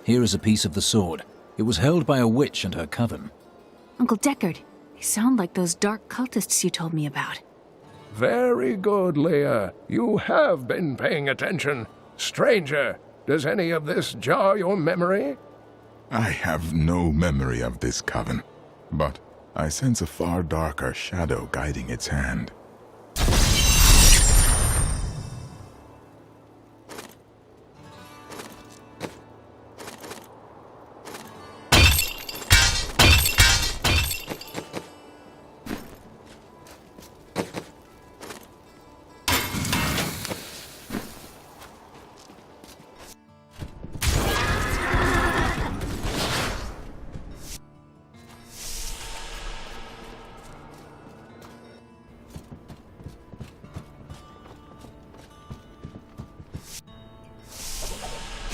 Here is a piece of the sword. It was held by a witch and her coven. Uncle Deckard, they sound like those dark cultists you told me about. Very good, Leah. You have been paying attention. Stranger, does any of this jar your memory? I have no memory of this coven, but I sense a far darker shadow guiding its hand.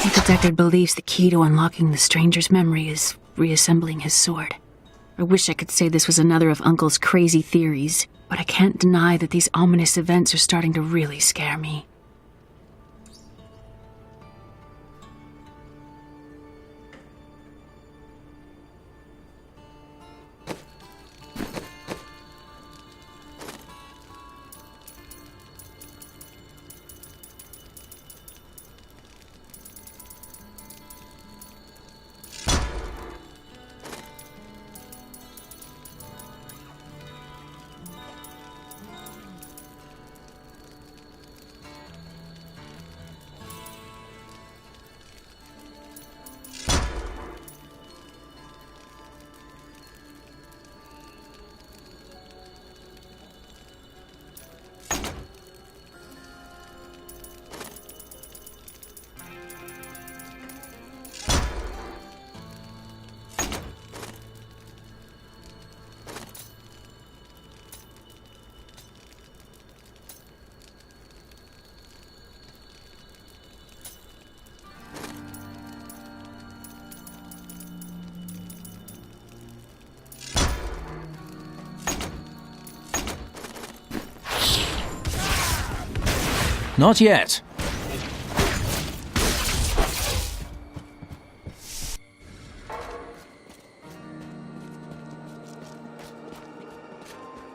Uncle Deckard believes the key to unlocking the stranger's memory is reassembling his sword. I wish I could say this was another of Uncle's crazy theories, but I can't deny that these ominous events are starting to really scare me. Not yet.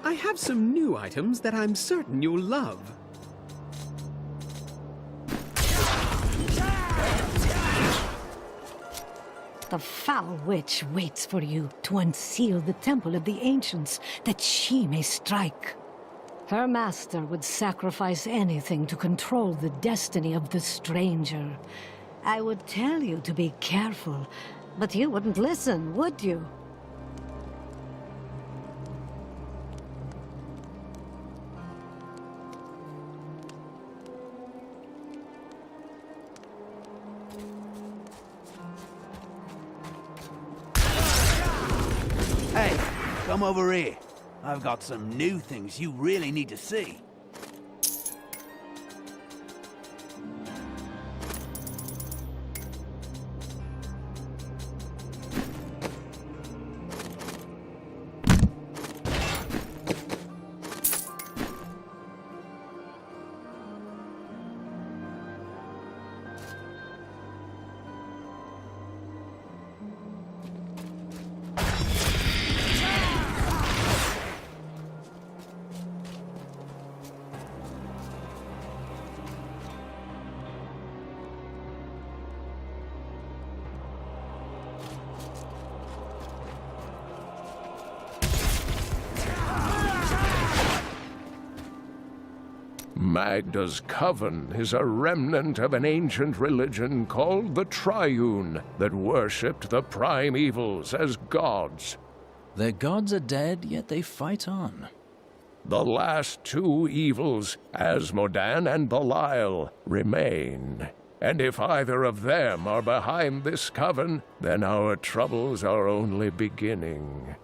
I have some new items that I'm certain you'll love. The foul witch waits for you to unseal the temple of the ancients, that she may strike. Her master would sacrifice anything to control the destiny of the stranger. I would tell you to be careful, but you wouldn't listen, would you? Hey, come over here. I've got some new things you really need to see. Magda's coven is a remnant of an ancient religion called the Triune that worshipped the primevals as gods. Their gods are dead, yet they fight on. The last two evils, Asmodan and Belial, remain. And if either of them are behind this coven, then our troubles are only beginning.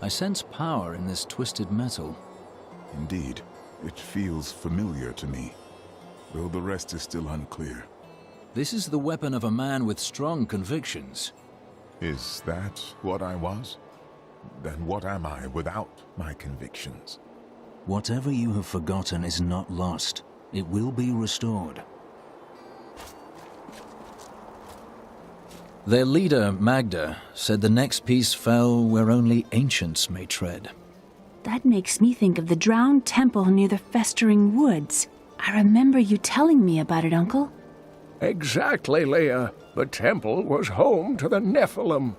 I sense power in this twisted metal. Indeed, It feels familiar to me, though the rest is still unclear. This is the weapon of a man with strong convictions. Is that what I was? Then what am I without my convictions? Whatever you have forgotten is not lost. It will be restored. Their leader, Magda, said the next piece fell where only ancients may tread. That makes me think of the drowned temple near the festering woods. I remember you telling me about it, Uncle. Exactly, Leah. The temple was home to the Nephilim.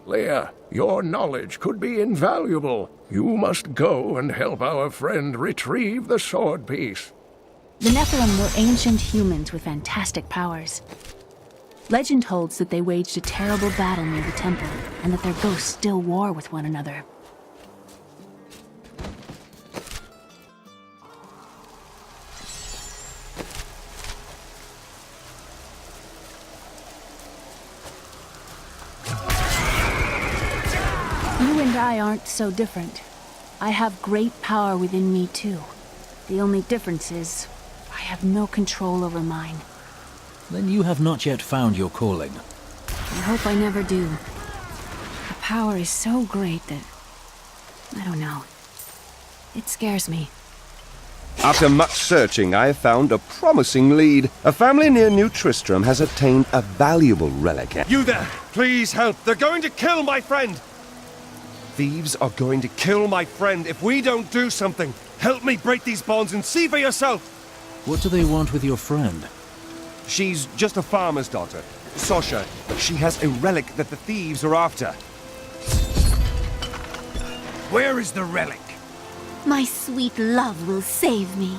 Leah, your knowledge could be invaluable. You must go and help our friend retrieve the sword piece. The Nephilim were ancient humans with fantastic powers. Legend holds that they waged a terrible battle near the temple, and that their ghosts still war with one another. You and I aren't so different. I have great power within me too. The only difference is, I have no control over mine. Then you have not yet found your calling. I hope I never do. The power is so great that... I don't know. It scares me. After much searching, I have found a promising lead. A family near New Tristram has obtained a valuable relic. You there! Please help! They're going to kill my friend! Thieves are going to kill my friend if we don't do something. Help me break these bonds and see for yourself! What do they want with your friend? She's just a farmer's daughter, Sasha. She has a relic that the thieves are after. Where is the relic? My sweet love will save me.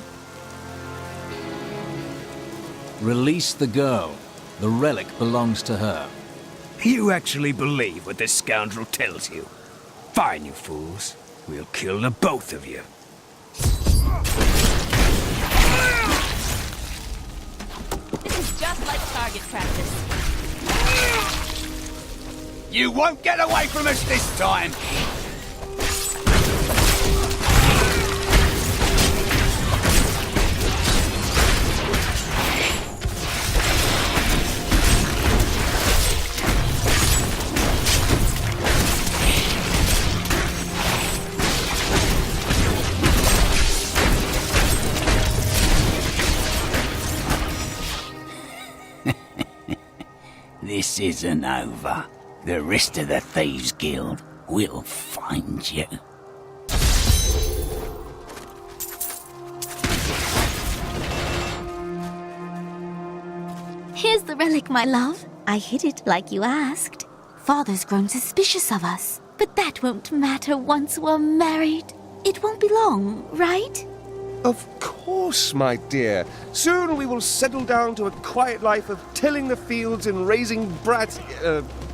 Release the girl. The relic belongs to her. You actually believe what this scoundrel tells you? Fine, you fools. We'll kill the both of you. This is just like target practice. You won't get away from us this time! This isn't over. The rest of the Thieves Guild will find you. Here's the relic, my love. I hid it like you asked. Father's grown suspicious of us, but that won't matter once we're married. It won't be long, right? Of course, my dear. Soon we will settle down to a quiet life of tilling the fields and raising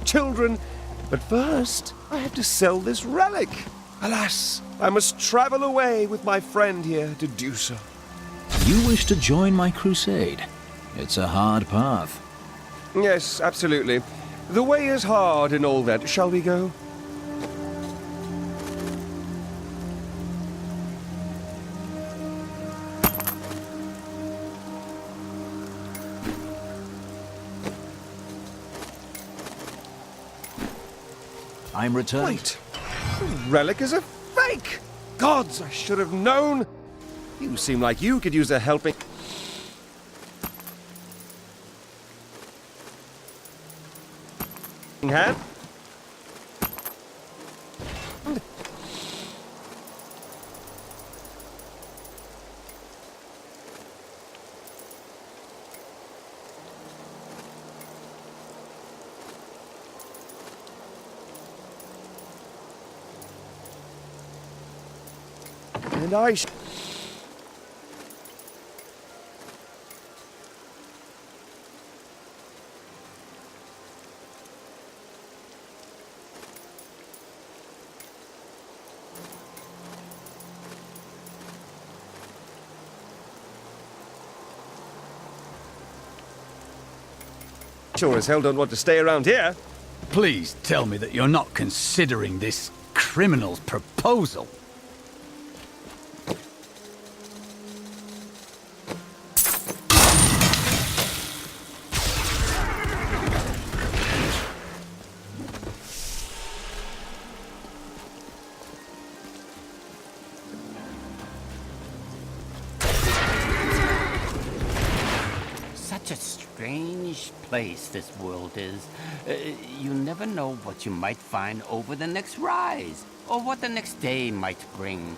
children. But first, I have to sell this relic. Alas, I must travel away with my friend here to do so. You wish to join my crusade? It's a hard path. Yes, absolutely. The way is hard and all that. Shall we go? I'm returned. Wait! The relic is a fake! Gods, I should have known! You seem like you could use a helping hand. And I sure as hell don't want to stay around here. Please tell me that you're not considering this criminal's proposal. strange place this world is. You never know what you might find over the next rise, or what the next day might bring.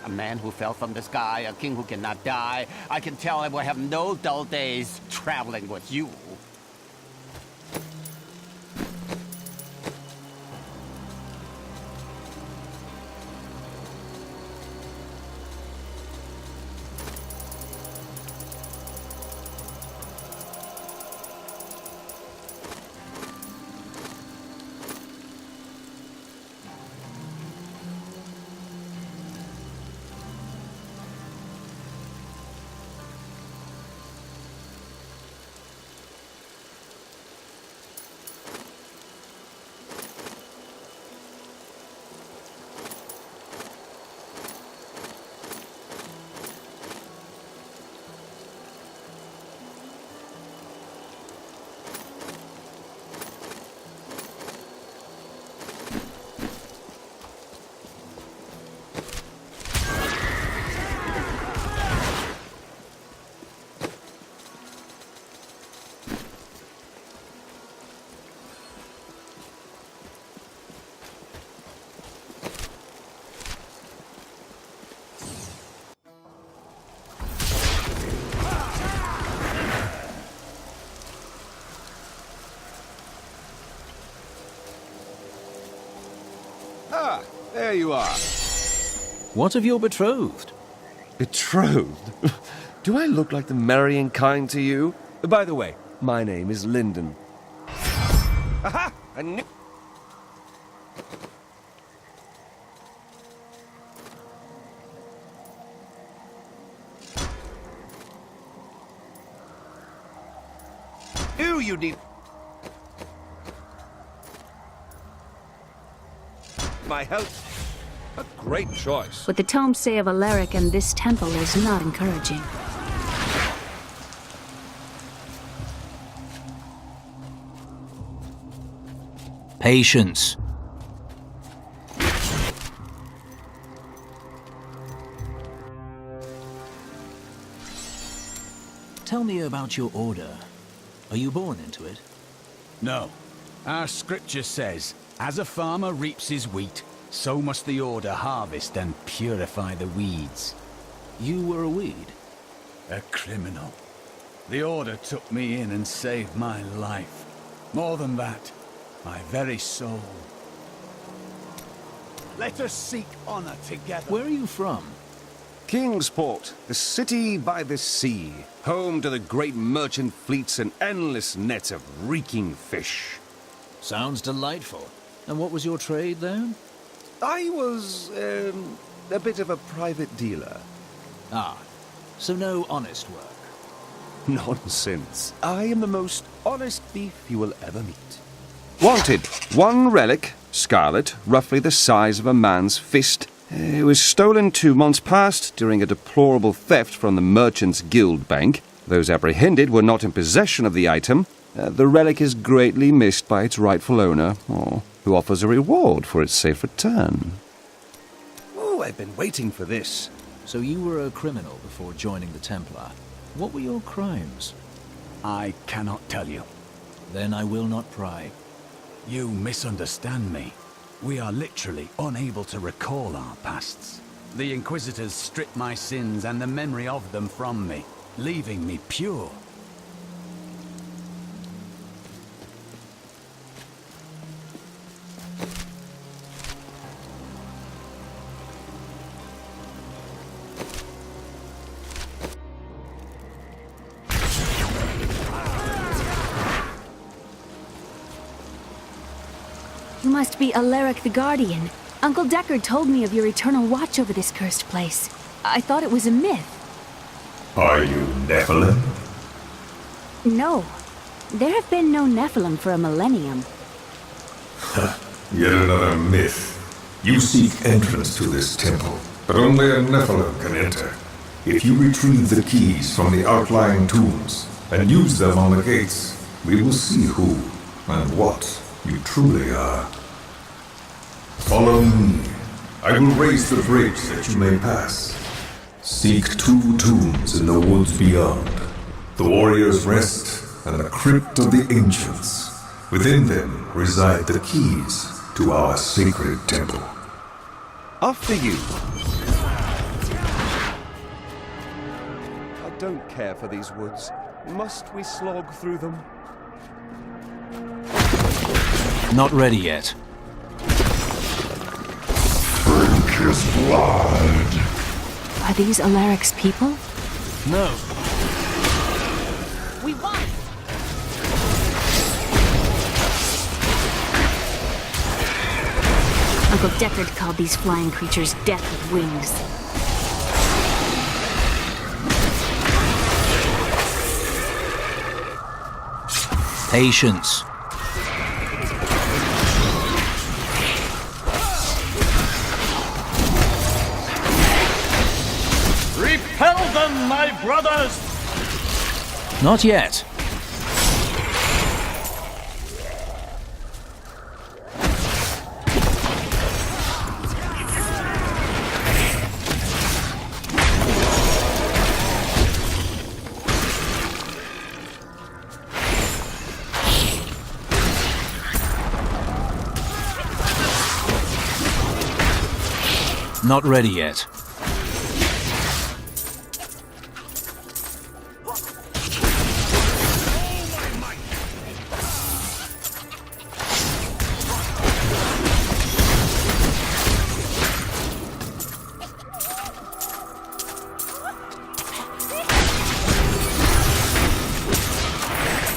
A man who fell from the sky, a king who cannot die. I can tell I will have no dull days traveling with you. Ah, there you are. What of your betrothed? Betrothed? Do I look like the marrying kind to you? By the way, my name is Lyndon. Aha! I knew... You need... my help. A great choice. What the tomes say of Alaric and this temple is not encouraging. Patience. Tell me about your order. Are you born into it? No. Our scripture says, as a farmer reaps his wheat, so must the Order harvest and purify the weeds. You were a weed? A criminal. The Order took me in and saved my life. More than that, my very soul. Let us seek honor together. Where are you from? Kingsport, the city by the sea, home to the great merchant fleets and endless nets of reeking fish. Sounds delightful. And what was your trade there? I was, a bit of a private dealer. Ah, so no honest work. Nonsense. I am the most honest thief you will ever meet. Wanted. One relic, scarlet, roughly the size of a man's fist. It was stolen 2 months past during a deplorable theft from the Merchants Guild Bank. Those apprehended were not in possession of the item. The relic is greatly missed by its rightful owner, who offers a reward for its safe return. Oh, I've been waiting for this. So you were a criminal before joining the Templar. What were your crimes? I cannot tell you. Then I will not pry. You misunderstand me. We are literally unable to recall our pasts. The Inquisitors stripped my sins and the memory of them from me, leaving me pure. You must be Alaric the Guardian. Uncle Deckard told me of your eternal watch over this cursed place. I thought it was a myth. Are you Nephilim? No. There have been no Nephilim for a millennium. Yet another myth. You seek entrance to this temple, but only a Nephilim can enter. If you retrieve the keys from the outlying tombs and use them on the gates, we will see who and what you truly are. Follow me. I will raise the bridge that you may pass. Seek 2 tombs in the woods beyond. The warrior's rest and the crypt of the ancients. Within them reside the keys to our sacred temple. After you. I don't care for these woods. Must we slog through them? Not ready yet. Drink his blood. Are these Alaric's people? No. We won! Uncle Deckard called these flying creatures death with wings. Patience. Repel them, my brothers! Not yet. Not ready yet.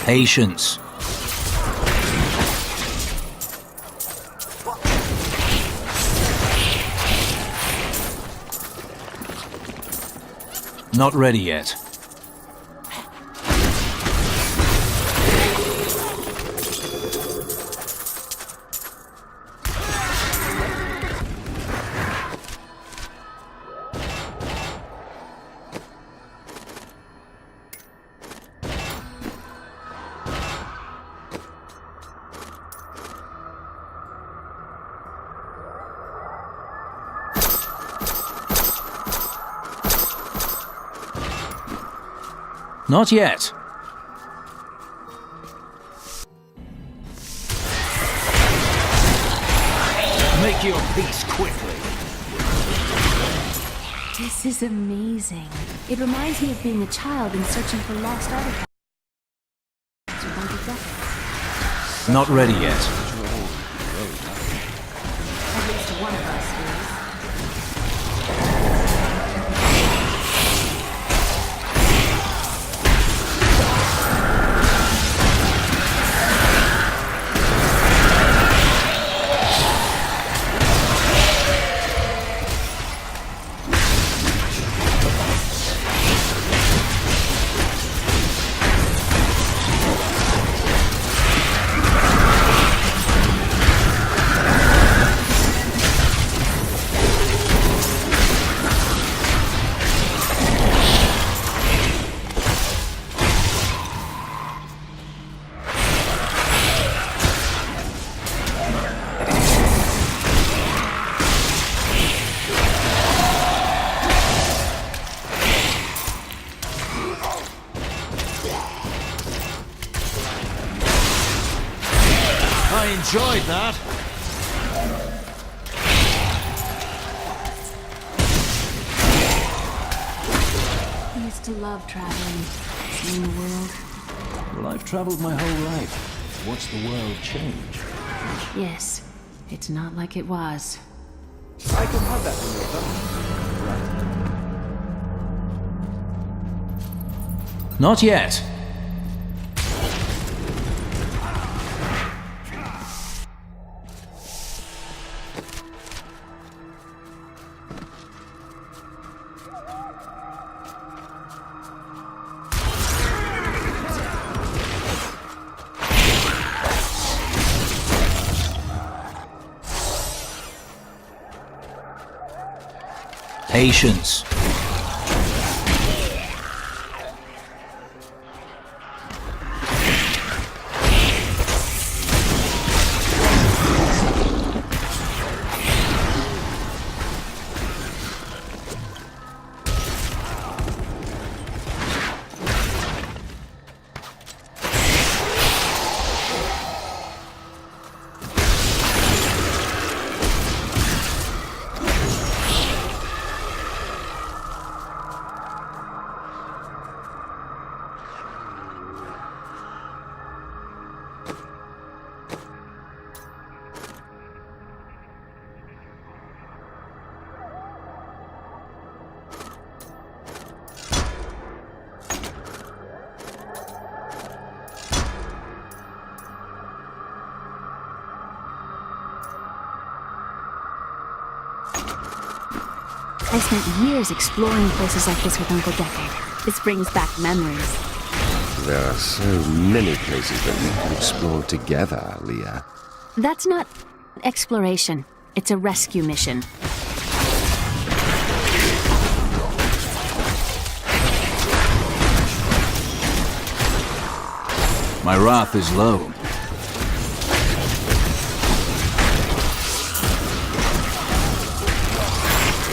Patience. Not ready yet. Not yet. Make your peace quickly. This is amazing. It reminds me of being a child and searching for lost artifacts. Not ready yet. At least one of us is. I enjoyed that. I used to love traveling, seeing the world. Well, I've traveled my whole life. Watched the world change. Yes, it's not like it was. I can have that when you're done. Not yet. Patience. I spent years exploring places like this with Uncle Deckard. This brings back memories. There are so many places that we can explore together, Leah. That's not exploration. It's a rescue mission. My wrath is low.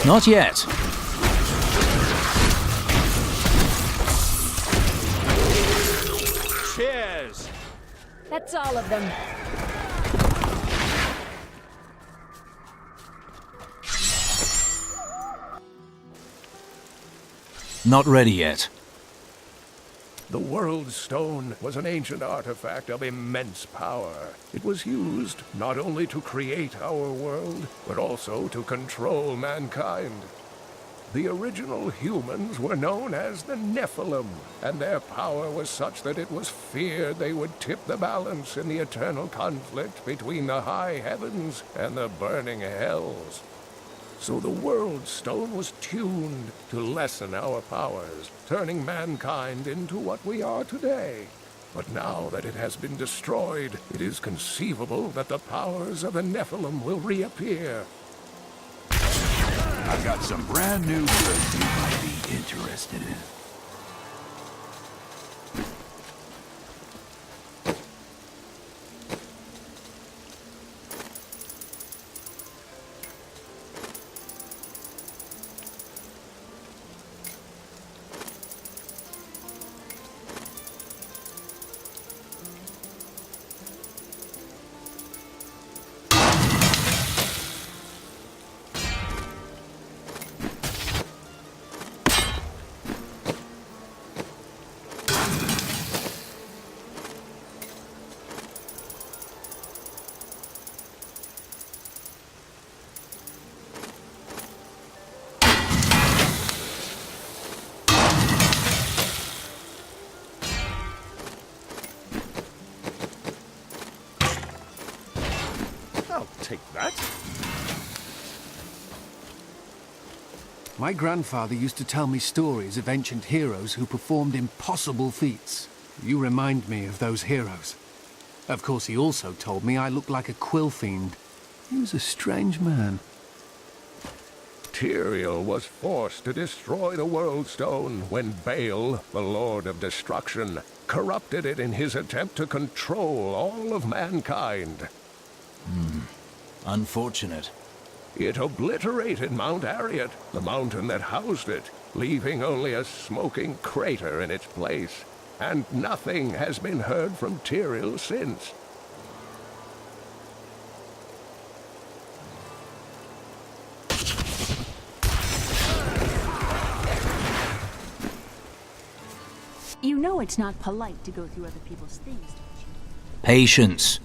Not yet. Cheers! That's all of them. Not ready yet. The World Stone was an ancient artifact of immense power. It was used not only to create our world, but also to control mankind. The original humans were known as the Nephilim, and their power was such that it was feared they would tip the balance in the eternal conflict between the high heavens and the burning hells. So the World Stone was tuned to lessen our powers, turning mankind into what we are today. But now that it has been destroyed, it is conceivable that the powers of the Nephilim will reappear. I've got some brand new goods you might be interested in. I'll take that. My grandfather used to tell me stories of ancient heroes who performed impossible feats. You remind me of those heroes. Of course, he also told me I looked like a quill fiend. He was a strange man. Tyrael was forced to destroy the World Stone when Baal, the Lord of Destruction, corrupted it in his attempt to control all of mankind. Unfortunate. It obliterated Mount Arreat, the mountain that housed it, leaving only a smoking crater in its place. And nothing has been heard from Tyrael since. You know it's not polite to go through other people's things, don't you? Patience.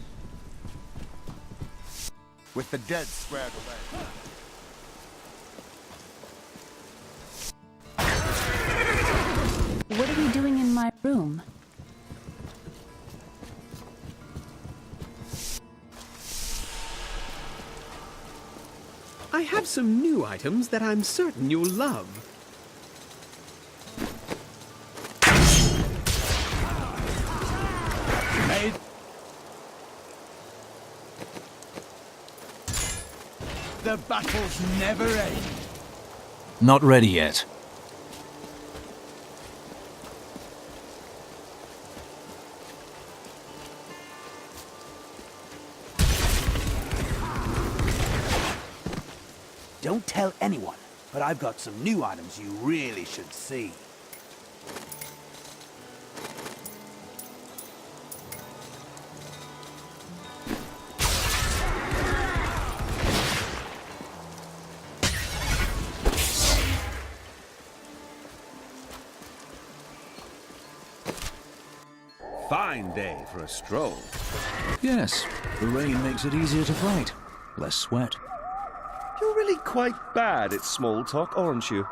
With the dead squared away. What are you doing in my room? I have some new items that I'm certain you'll love. Made. The battles never end. Not ready yet. Don't tell anyone, but I've got some new items you really should see. Fine day for a stroll. Yes, the rain makes it easier to fight. Less sweat. You're really quite bad at small talk, aren't you?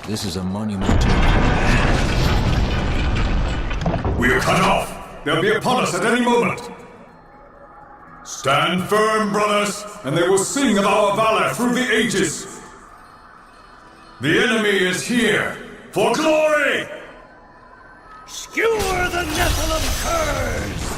This is a monument to... We're cut off! They'll be upon us at any moment. Stand firm, brothers, and they will sing of our valor through the ages. The enemy is here for glory! Skewer the Nephilim curs!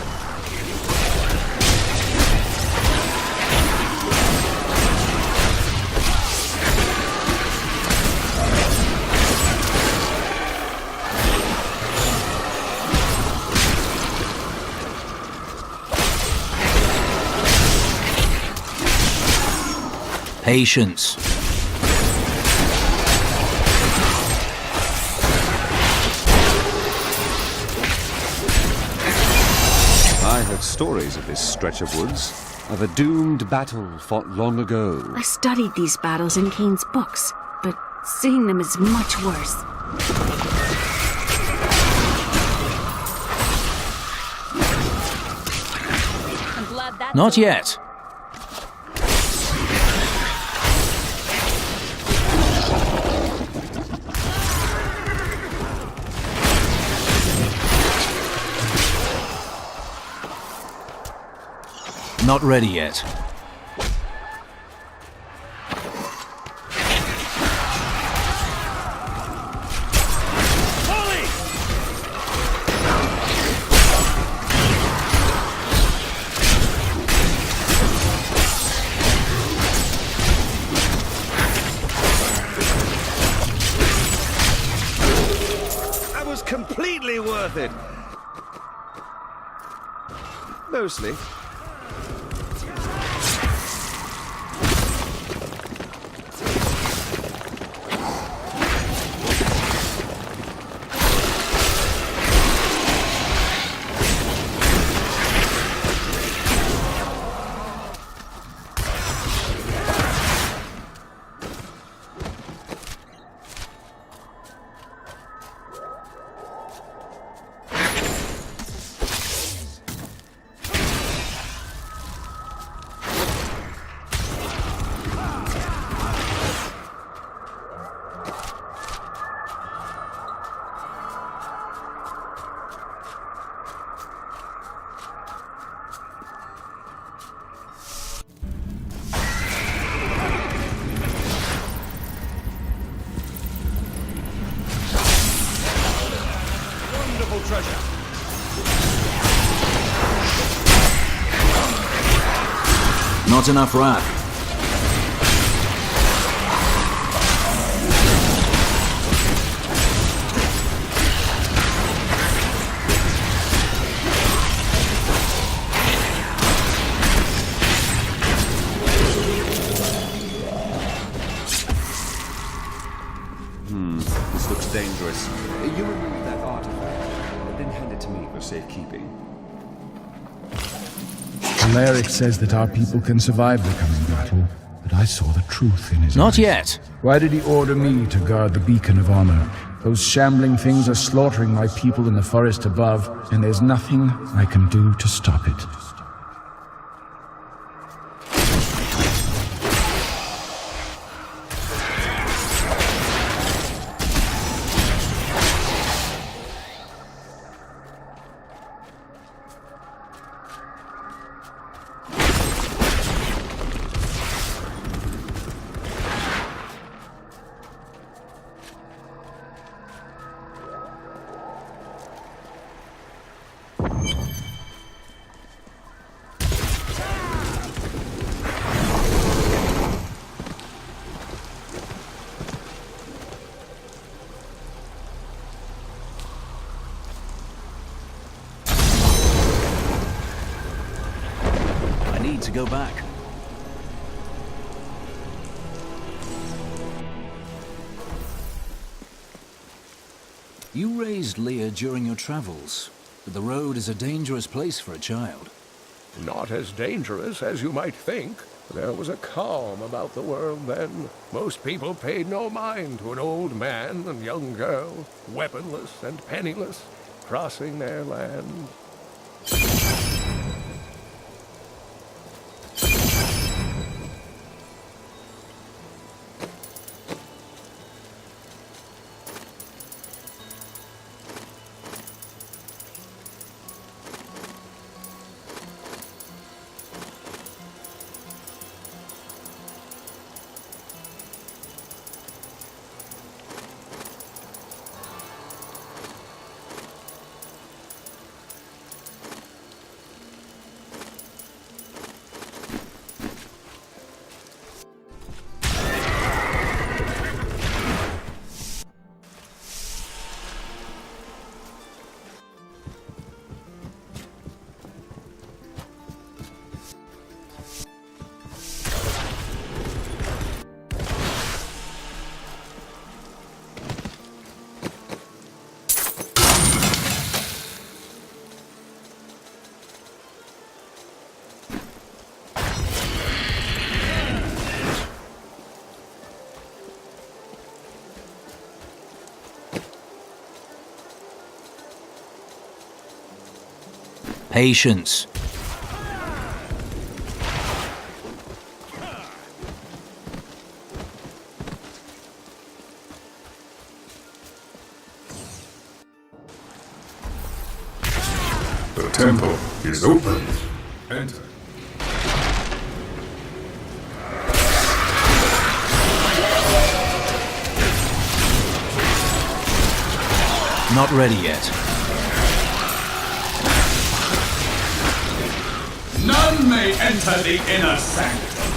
Patience. I heard stories of this stretch of woods, of a doomed battle fought long ago. I studied these battles in Kane's books, but seeing them is much worse. I'm glad that's Not yet. Not ready yet. That was completely worth it. Mostly. Treasure. Not enough wrath. This looks dangerous. You remove that artifact, then hand it to me for safekeeping. Alaric says that our people can survive the coming battle, but I saw the truth in his eyes. Not yet. Why did he order me to guard the beacon of honor? Those shambling things are slaughtering my people in the forest above, and there's nothing I can do to stop it. To go back. You raised Leah during your travels, but the road is a dangerous place for a child. Not as dangerous as you might think. There was a calm about the world then. Most people paid no mind to an old man and young girl, weaponless and penniless, crossing their land. Patience. The temple is open. Enter. Not ready yet. None may enter the inner sanctum.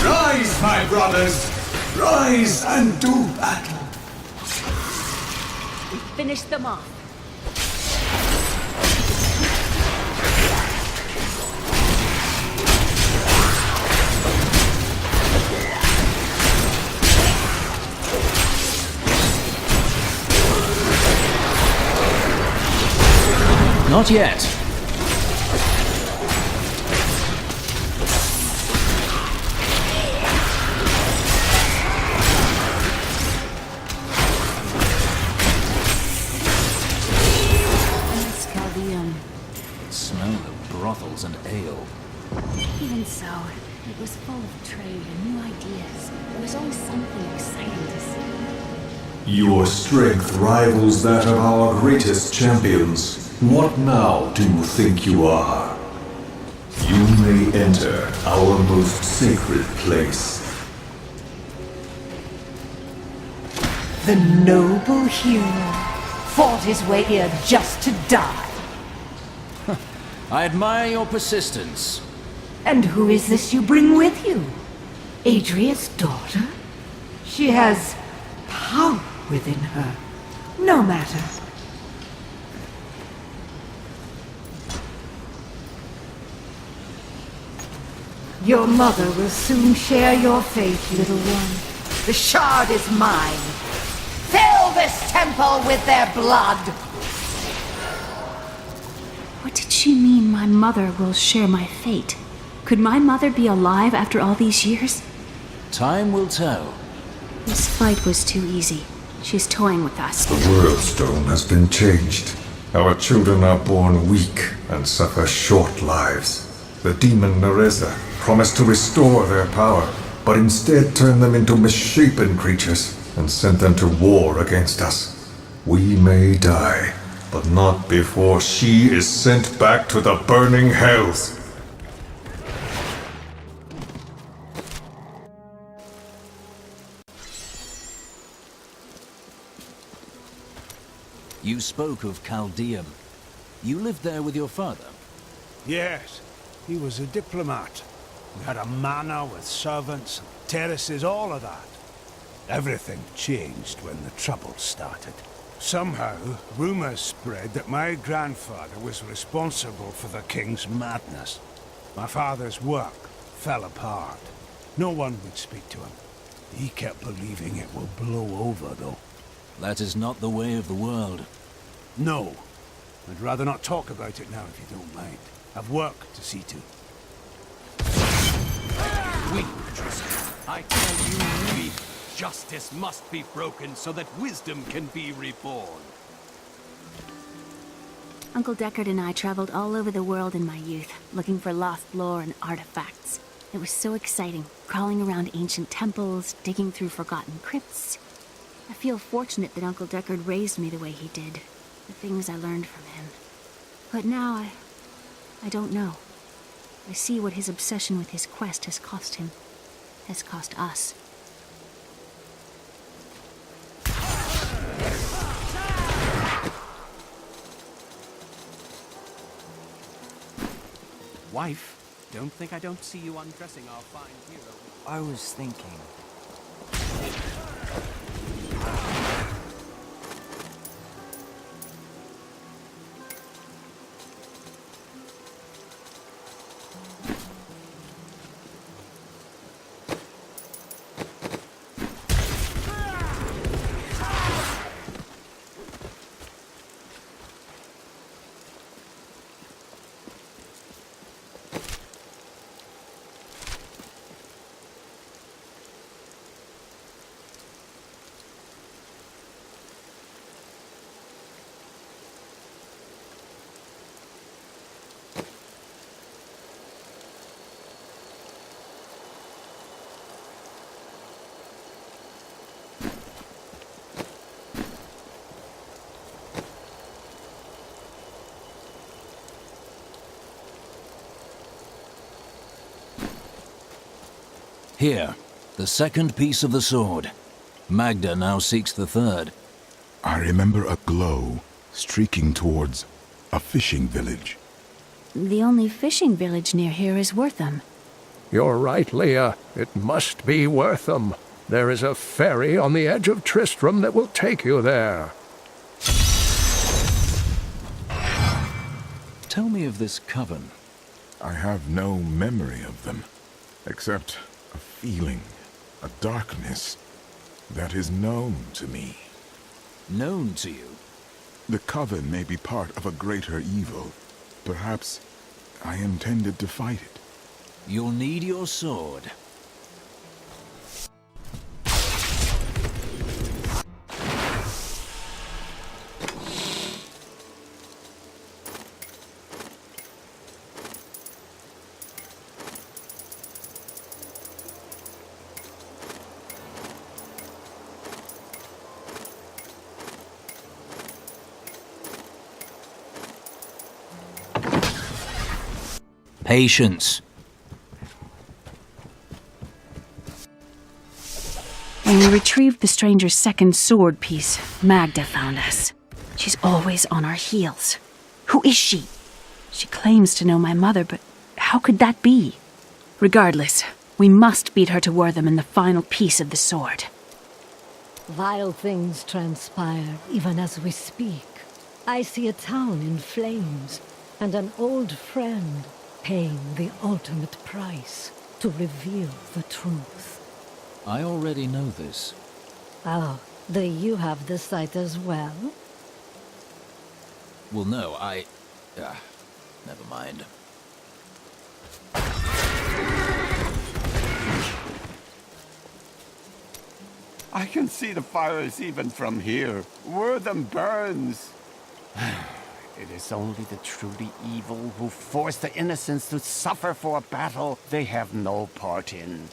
Rise, my brothers! Rise and do battle! Finish them off. Not yet. Smell of brothels and ale. Even so, it was full of trade and new ideas. There was always something exciting to see. Your strength rivals that of our greatest champions. What now do you think you are? You may enter our most sacred place. The noble hero fought his way here just to die. I admire your persistence. And who is this you bring with you? Adria's daughter? She has power within her. No matter. Your mother will soon share your fate, little one. The shard is mine. Fill this temple with their blood! What did she mean my mother will share my fate? Could my mother be alive after all these years? Time will tell. This fight was too easy. She's toying with us. The world stone has been changed. Our children are born weak and suffer short lives. The demon Nereza promised to restore their power, but instead turned them into misshapen creatures and sent them to war against us. We may die, but not before she is sent back to the burning hells. You spoke of Chaldeum. You lived there with your father? Yes, he was a diplomat. We had a manor with servants, terraces, all of that. Everything changed when the troubles started. Somehow, rumors spread that my grandfather was responsible for the king's madness. My father's work fell apart. No one would speak to him. He kept believing it will blow over, though. That is not the way of the world. No. I'd rather not talk about it now, if you don't mind. I've work to see to. Weep, Tristan. I tell you, weep. Justice must be broken so that wisdom can be reborn. Uncle Deckard and I traveled all over the world in my youth, looking for lost lore and artifacts. It was so exciting, crawling around ancient temples, digging through forgotten crypts. I feel fortunate that Uncle Deckard raised me the way he did, the things I learned from him. But now I don't know. I see what his obsession with his quest has cost him, has cost us. Wife, don't think I don't see you undressing our fine hero. I was thinking. Here, the second piece of the sword. Magda now seeks the third. I remember a glow streaking towards a fishing village. The only fishing village near here is Wortham. You're right, Leah. It must be Wortham. There is a ferry on the edge of Tristram that will take you there. Tell me of this coven. I have no memory of them, except a feeling, a darkness that is known to me. Known to you? The coven may be part of a greater evil. Perhaps I intended to fight it. You'll need your sword. Patience. When we retrieved the stranger's second sword piece, Magda found us. She's always on our heels. Who is she? She claims to know my mother, but how could that be? Regardless, we must beat her to Wortham in the final piece of the sword. Vile things transpire even as we speak. I see a town in flames, and an old friend paying the ultimate price to reveal the truth. I already know this. Oh, do you have the sight as well? Well, no, never mind. I can see the fires even from here. Wortham burns. It is only the truly evil who force the innocents to suffer for a battle they have no part in.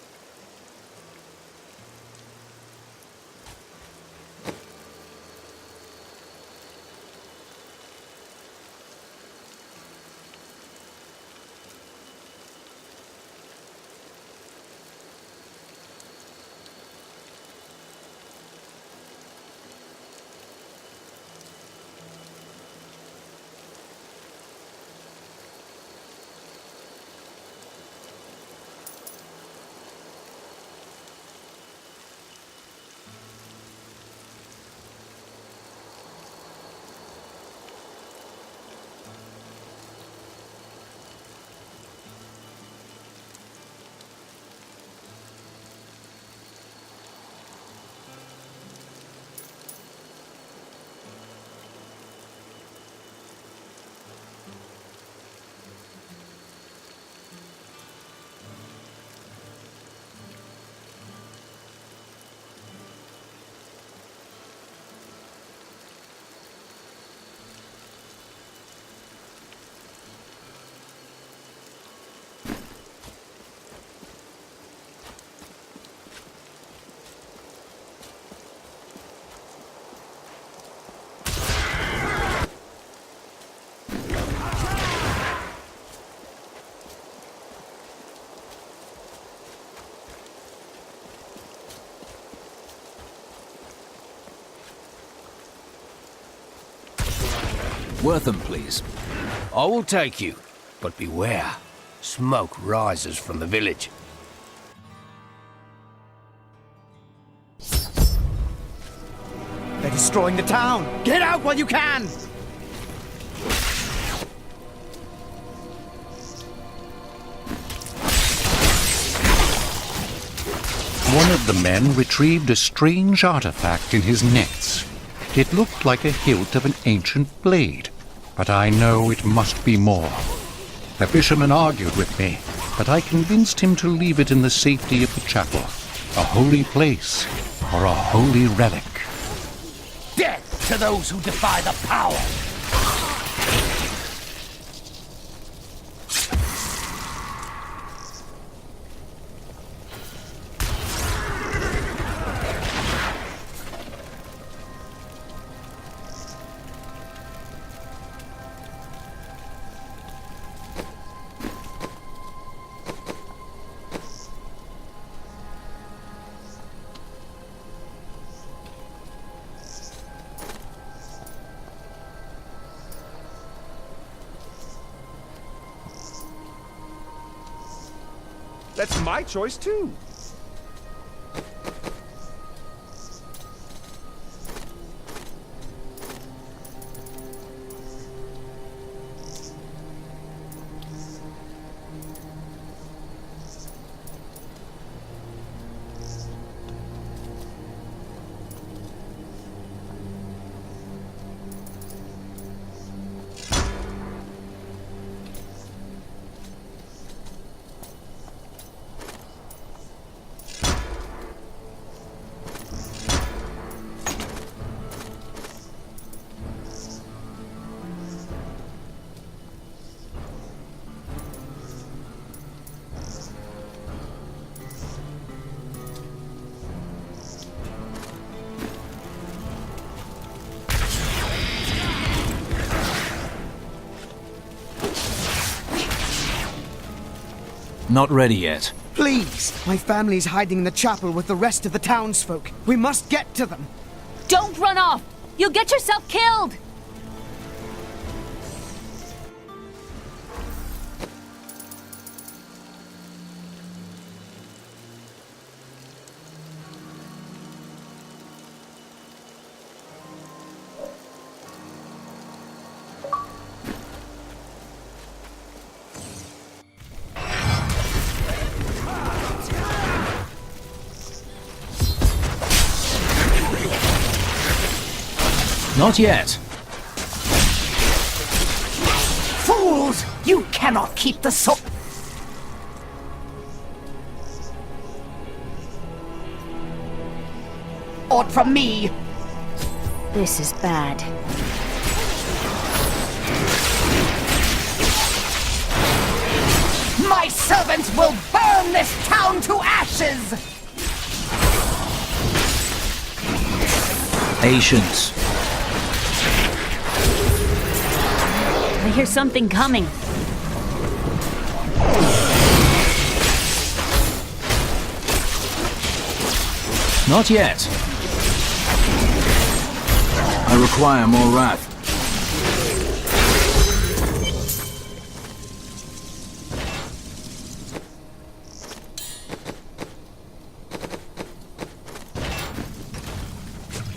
Wortham, please. I will take you, but beware. Smoke rises from the village. They're destroying the town! Get out while you can! One of the men retrieved a strange artifact in his nets. It looked like a hilt of an ancient blade, but I know it must be more. The fisherman argued with me, but I convinced him to leave it in the safety of the chapel, a holy place or a holy relic. Death to those who defy the power! That's my choice, too. Not ready yet. Please! My family's hiding in the chapel with the rest of the townsfolk. We must get to them! Don't run off! You'll get yourself killed! Not yet. Fools! You cannot keep the sword from me! This is bad. My servants will burn this town to ashes! Patience. I hear something coming. Not yet. I require more wrath.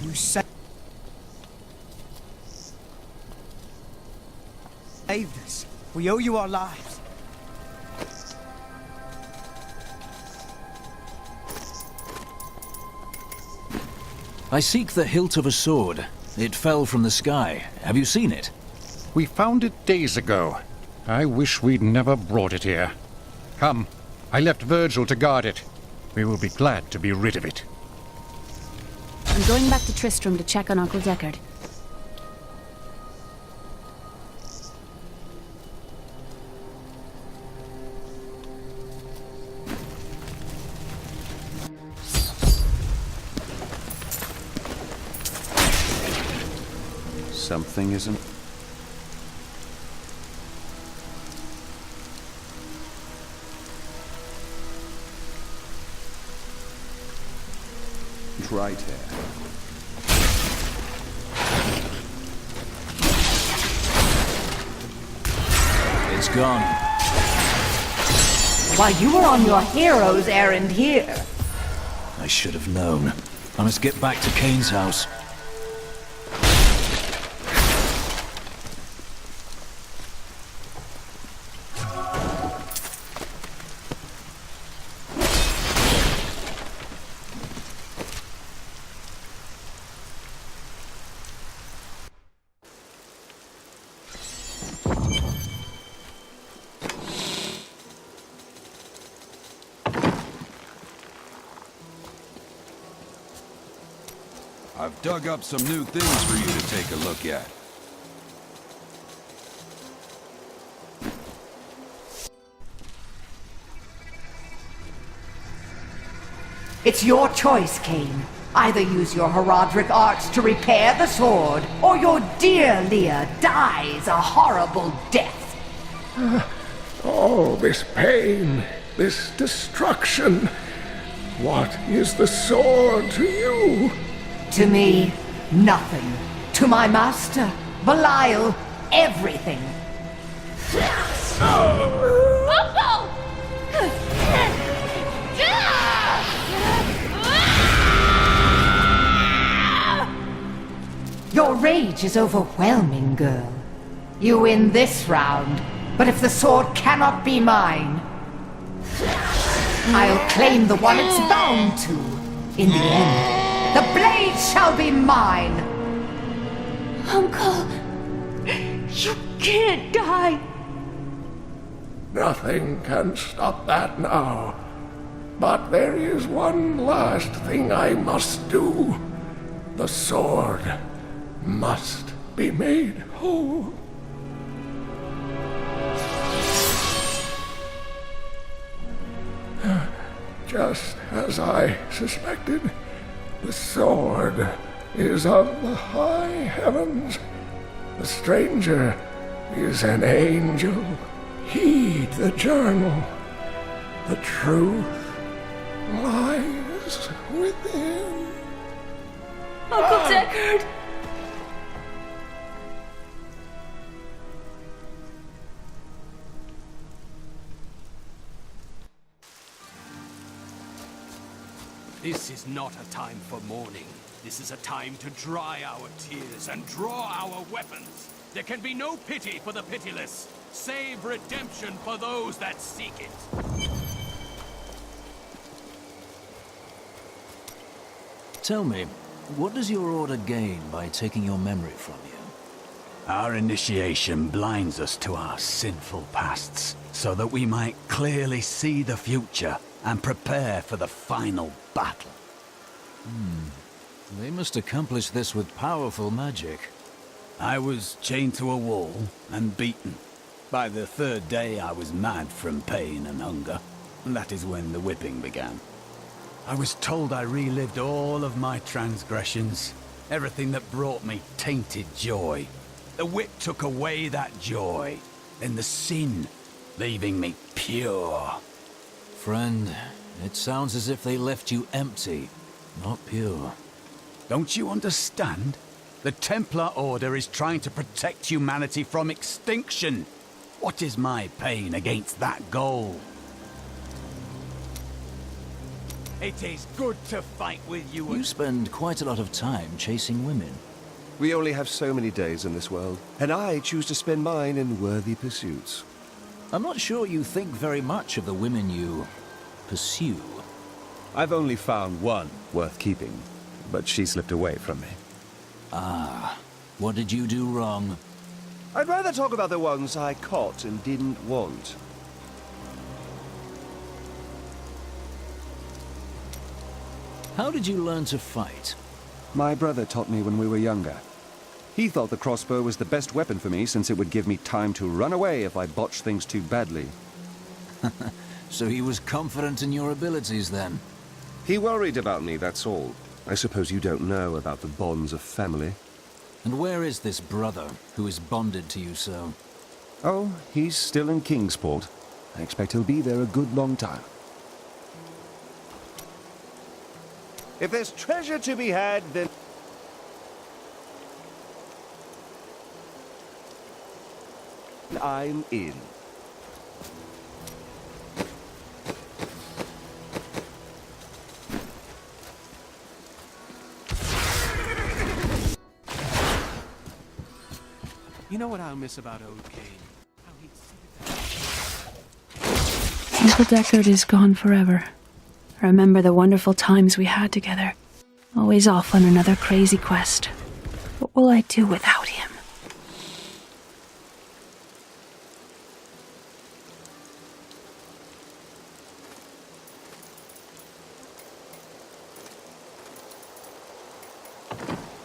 You saved us. We owe you our lives. I seek the hilt of a sword. It fell from the sky. Have you seen it? We found it days ago. I wish we'd never brought it here. Come, I left Virgil to guard it. We will be glad to be rid of it. I'm going back to Tristram to check on Uncle Deckard. Something isn't... right here. It's gone. While you were on your hero's errand here. I should have known. I must get back to Kane's house. I've dug up some new things for you to take a look at. It's your choice, Kane. Either use your Herodric arts to repair the sword, or your dear Leah dies a horrible death. All this pain, this destruction. What is the sword to you? To me, nothing. To my master, Belial, everything. Your rage is overwhelming, girl. You win this round, but if the sword cannot be mine, I'll claim the one it's bound to. In the end, the blade shall be mine! Uncle, you can't die. Nothing can stop that now. But there is one last thing I must do. The sword must be made whole. Just as I suspected, the sword is of the high heavens. The stranger is an angel. Heed the journal. The truth lies within. Uncle Deckard! This is not a time for mourning. This is a time to dry our tears and draw our weapons. There can be no pity for the pitiless, save redemption for those that seek it. Tell me, what does your order gain by taking your memory from you? Our initiation blinds us to our sinful pasts, so that we might clearly see the future and prepare for the final battle. They must accomplish this with powerful magic. I was chained to a wall and beaten. By the third day I was mad from pain and hunger, and that is when the whipping began. I was told I relived all of my transgressions, everything that brought me tainted joy. The whip took away that joy, then the sin, leaving me pure. Friend, it sounds as if they left you empty, not pure. Don't you understand? The Templar Order is trying to protect humanity from extinction. What is my pain against that goal? It is good to fight with you. You spend quite a lot of time chasing women. We only have so many days in this world, and I choose to spend mine in worthy pursuits. I'm not sure you think very much of the women you pursue. I've only found one worth keeping, but she slipped away from me. Ah, what did you do wrong? I'd rather talk about the ones I caught and didn't want. How did you learn to fight? My brother taught me when we were younger. He thought the crossbow was the best weapon for me since it would give me time to run away if I botched things too badly. So he was confident in your abilities then? He worried about me, that's all. I suppose you don't know about the bonds of family. And where is this brother who is bonded to you so? Oh, he's still in Kingsport. I expect he'll be there a good long time. If there's treasure to be had, then... I'm in. You know what I'll miss about old Kane? How he'd Uncle Deckard is gone forever. I remember the wonderful times we had together. Always off on another crazy quest. What will I do without him?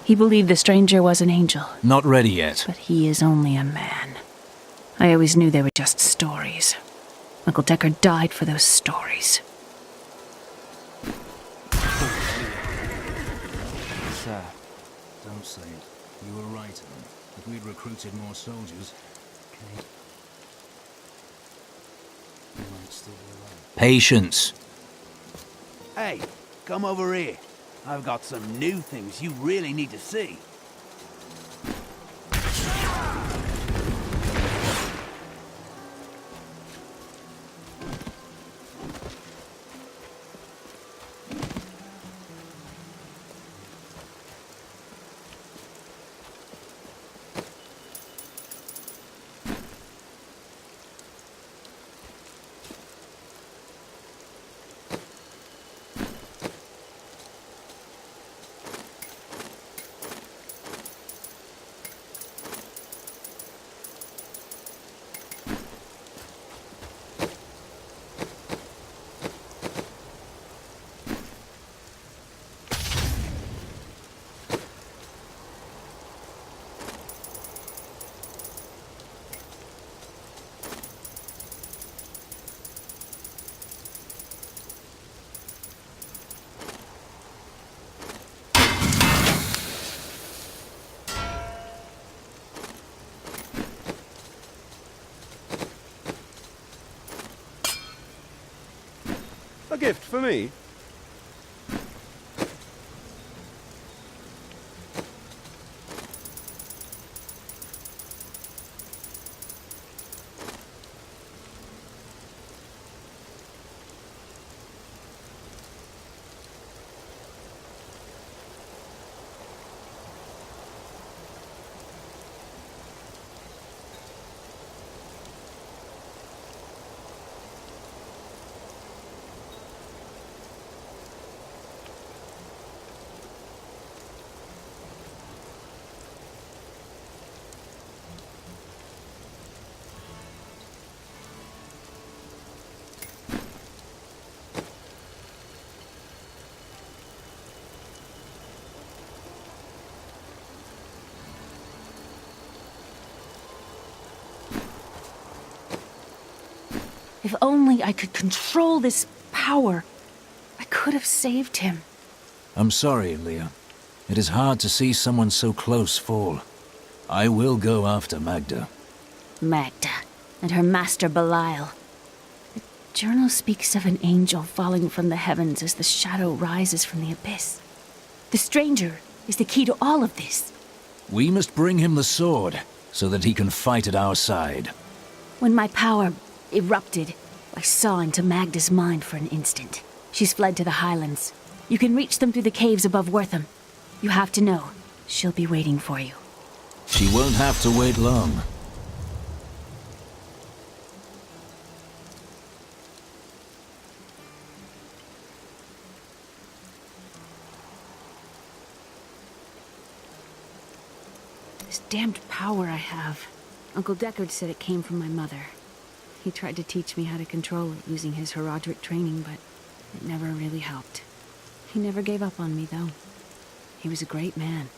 He believed the stranger was an angel. Not ready yet. But he is only a man. I always knew they were just stories. Uncle Deckard died for those stories. Sir, don't say it. You were right. If we'd recruited more soldiers, Kate might still be alive. Patience. Hey, come over here. I've got some new things you really need to see. A gift for me? If only I could control this power, I could have saved him. I'm sorry, Leah. It is hard to see someone so close fall. I will go after Magda. Magda and her master Belial. The journal speaks of an angel falling from the heavens as the shadow rises from the abyss. The stranger is the key to all of this. We must bring him the sword, so that he can fight at our side. When my power erupted, I saw into Magda's mind for an instant. She's fled to the highlands. You can reach them through the caves above Wortham. You have to know, she'll be waiting for you. She won't have to wait long. This damned power I have. Uncle Deckard said it came from my mother. He tried to teach me how to control it using his Horadric training, but it never really helped. He never gave up on me, though. He was a great man.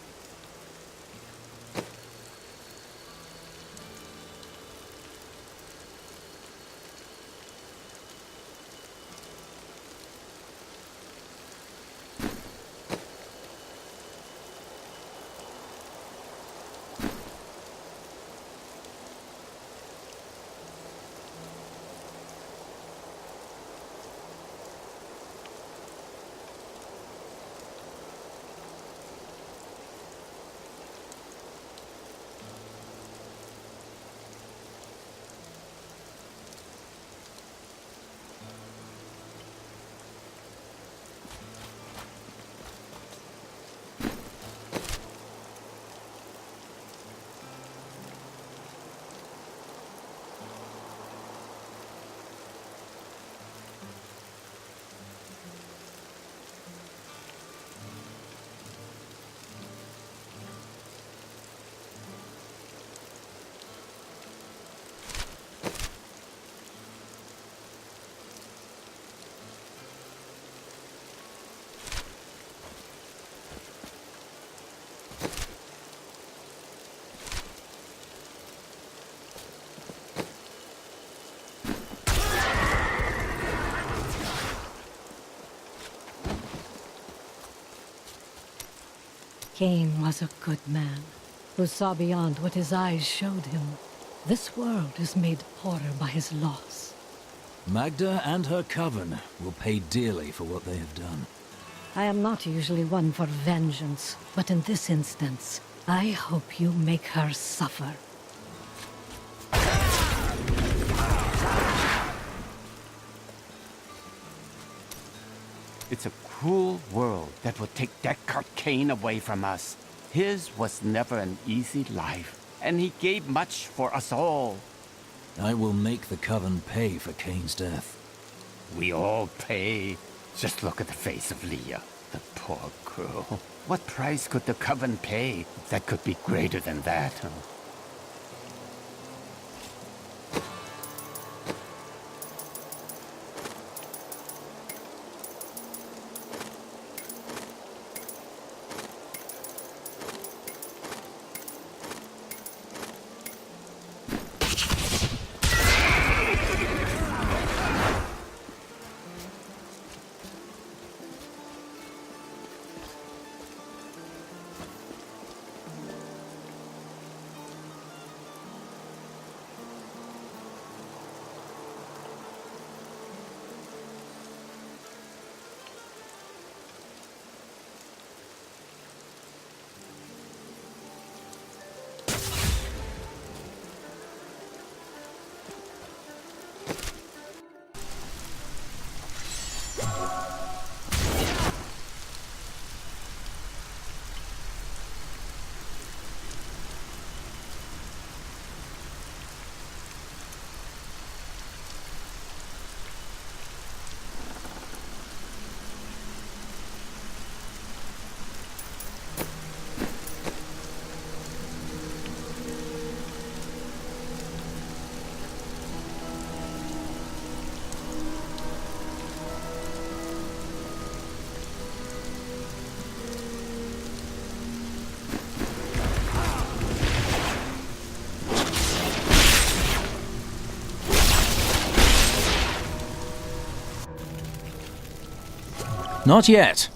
Cain was a good man, who saw beyond what his eyes showed him. This world is made poorer by his loss. Magda and her coven will pay dearly for what they have done. I am not usually one for vengeance, but in this instance, I hope you make her suffer. It's a cruel world that will take Deckard Cain away from us. His was never an easy life, and he gave much for us all. I will make the coven pay for Cain's death. We all pay. Just look at the face of Leah, the poor girl. What price could the coven pay that could be greater than that? Not yet.